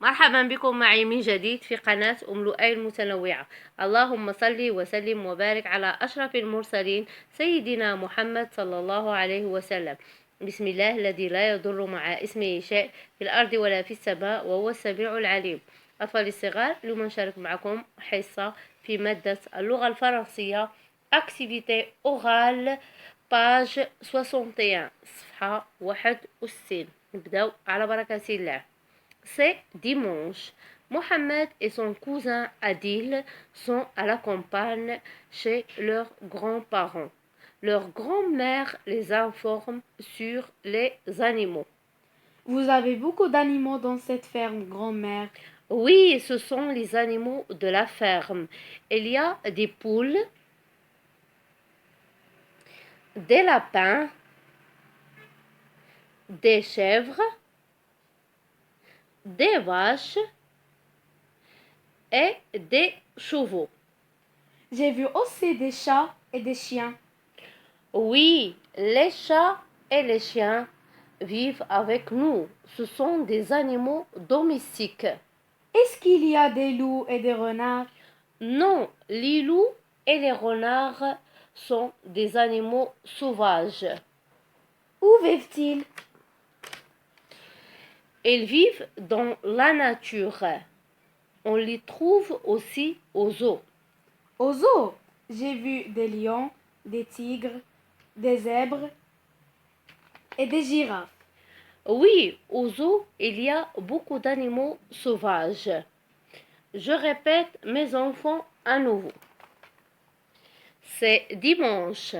مرحبا بكم معي من جديد في قناة لؤي المتنوعة. اللهم صل وسلم وبارك على أشرف المرسلين سيدنا محمد صلى الله عليه وسلم. بسم الله الذي لا يضر مع اسمه شيء في الأرض ولا في السماء وهو السميع العليم. أطفالي الصغار، اليوم نشارك معكم حصة في مادة اللغة الفرنسية Activité orale page 61 صفحة 61. نبداو على بركة الله. C'est dimanche. Mohamed et son cousin Adil sont à la campagne chez leurs grands-parents. Leur grand-mère les informe sur les animaux. Vous avez beaucoup d'animaux dans cette ferme, grand-mère. Oui, ce sont les animaux de la ferme. Il y a des poules, des lapins, des chèvres, des vaches et des chevaux. J'ai vu aussi des chats et des chiens. Oui, les chats et les chiens vivent avec nous. Ce sont des animaux domestiques. Est-ce qu'il y a des loups et des renards? Non, les loups et les renards sont des animaux sauvages. Où vivent-ils? Ils vivent dans la nature. On les trouve aussi aux zoos. Aux zoos, j'ai vu des lions, des tigres, des zèbres et des girafes. Oui, aux zoos, il y a beaucoup d'animaux sauvages. Je répète, mes enfants, à nouveau. C'est dimanche.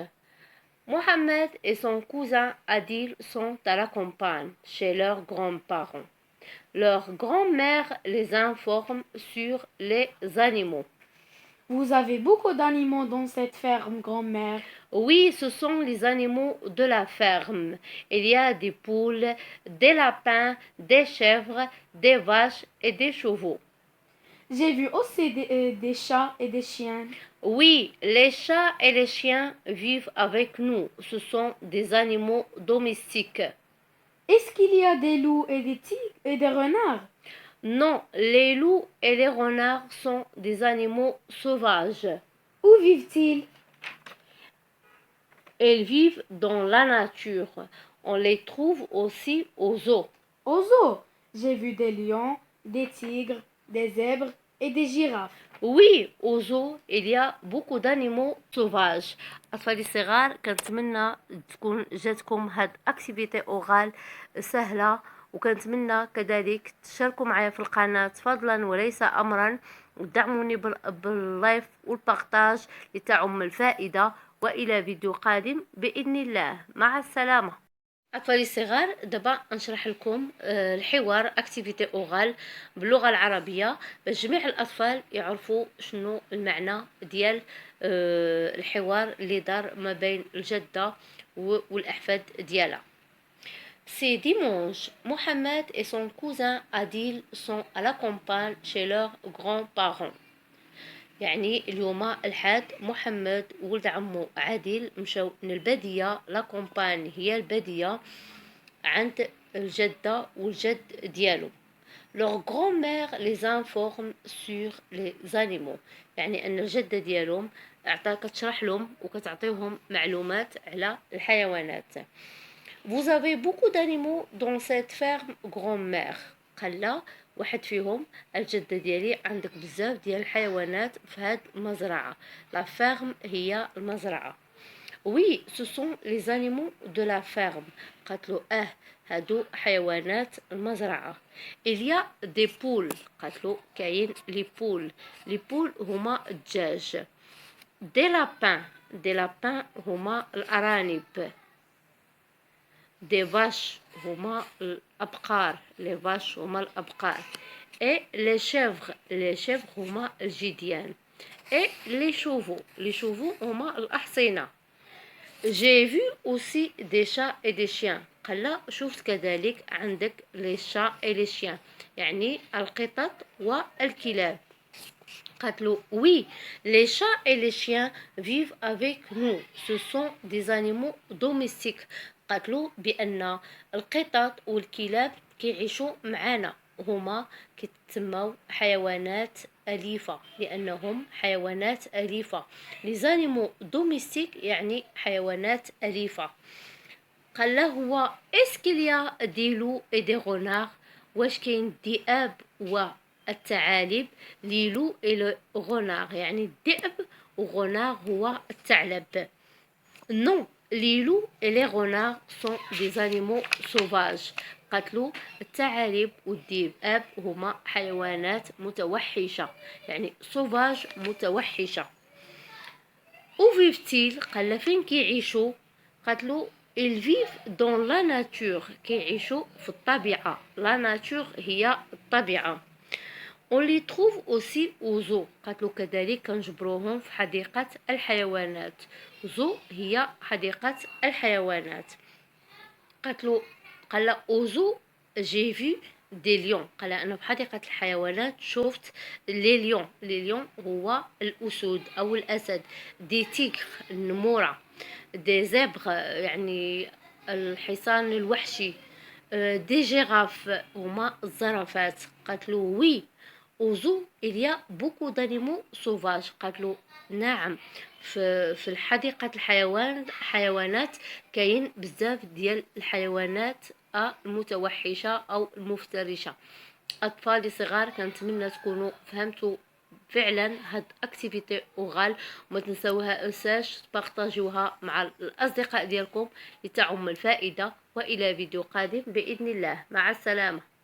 Mohamed et son cousin Adil sont à la campagne chez leurs grands-parents. Leur grand-mère les informe sur les animaux. Vous avez beaucoup d'animaux dans cette ferme, grand-mère. Oui, ce sont les animaux de la ferme. Il y a des poules, des lapins, des chèvres, des vaches et des chevaux. J'ai vu aussi des chats et des chiens. Oui, les chats et les chiens vivent avec nous. Ce sont des animaux domestiques. Est-ce qu'il y a des loups et des tigres et des renards? Non, les loups et les renards sont des animaux sauvages. Où vivent-ils? Ils vivent dans la nature. On les trouve aussi aux zoos. Aux zoos, j'ai vu des lions, des tigres, des zèbres et des girafes. Oui, aux zoos il y a beaucoup d'animaux sauvages. أطفالي الصغار، كنتمنى تكون جاتكم هاد اكتيفيتي اورال سهلة، وكنتمنى كذلك تشاركوا معايا في القناة فضلا وليس امرا، ودعموني باللايف والبارتاج لتعم الفائدة. والى فيديو قادم باذن الله، مع السلامة. أطفالي الصغار، دابا نشرح لكم الحوار اكتيفيتي اورال باللغه العربيه باش جميع الاطفال يعرفوا شنو المعنى ديال الحوار اللي دار ما بين الجده والاحفاد ديالها. C'est dimanche. Mohamed et son cousin Adil sont à la campagne chez leurs grands-parents. يعني اليوم الحد محمد وولد عمو عادل مشاو من البادية. لا كومباني هي البادية عند الجدة والجد ديالو. leur grand-mère les informe sur les animaux. يعني أن الجدة ديالهم كتشرح لهم وكتعطيهم معلومات على الحيوانات. Vous avez beaucoup d'animaux dans cette ferme, grand-mère. قال لا واحد فيهم، الجدة ديالي عندك بزاف ديال الحيوانات في هاد المزرعة. لا فيرم هي المزرعة. Oui, ce sont les animaux de la ferme. قالت له هادو حيوانات المزرعة. Il y a des poules. قالت له كاين لي بول. لي بول هما الدجاج. Des lapins. des lapins هما الأرانب. des vaches هما الأبقار. les vaches هما الأبقار. et les chèvres هما الجديان. et les chevaux هما الأحصنة. j'ai vu aussi des chats et des chiens. قال لا شفت كذلك عندك les chats et les chiens، يعني القطط والكلاب. قالت له oui, les chats et les chiens vivent avec nous. ce sont des animaux domestiques. قالت له بأن القطط والكلاب كيعيشوا معنا. هما كيتسموا حيوانات أليفة لأنهم حيوانات أليفة. لي زانيمو دوميستيك يعني حيوانات أليفة. قال له هو اسكيليا دي لو اي دي غونار، واش كاين الذئاب والثعالب. لي لو اي لو غونار يعني الذئب، وغونار هو الثعلب. Non, les loups et les renards sont des animaux sauvages. قتلوا الثعالب والذئاب هما حيوانات متوحشة، يعني sauvage متوحشة. Où vivent-ils؟ قال فين كيعيشوا؟ قتلوا ils vivent dans la nature، كيعيشوا في الطبيعة. la nature هي الطبيعة. On les trouve aussi au zoo. قالوا كذلك كنجبروهم في حديقة الحيوانات. zoo هي حديقة الحيوانات. قال au zoo j'ai vu des lions. قال أنا في حديقة الحيوانات شفت لي ليون. لي ليون هو الأسود أو الأسد. دي تيغر النمورة. دي زبغ يعني الحصان الوحشي. دي جيراف هما الزرافات. قالوا وي au zoo il y a beaucoup d'animaux sauvages. قالوا نعم في الحديقة الحيوانات كاين بزاف ديال الحيوانات المتوحشة أو المفترسة. أطفالي صغار كنتمنى تكونوا فهمتوا فعلا هاد اكتيفيتي اوغال، وما تنساوهاش تبارطاجيوها مع الاصدقاء ديالكم لتعم الفائدة. والى فيديو قادم باذن الله، مع السلامة.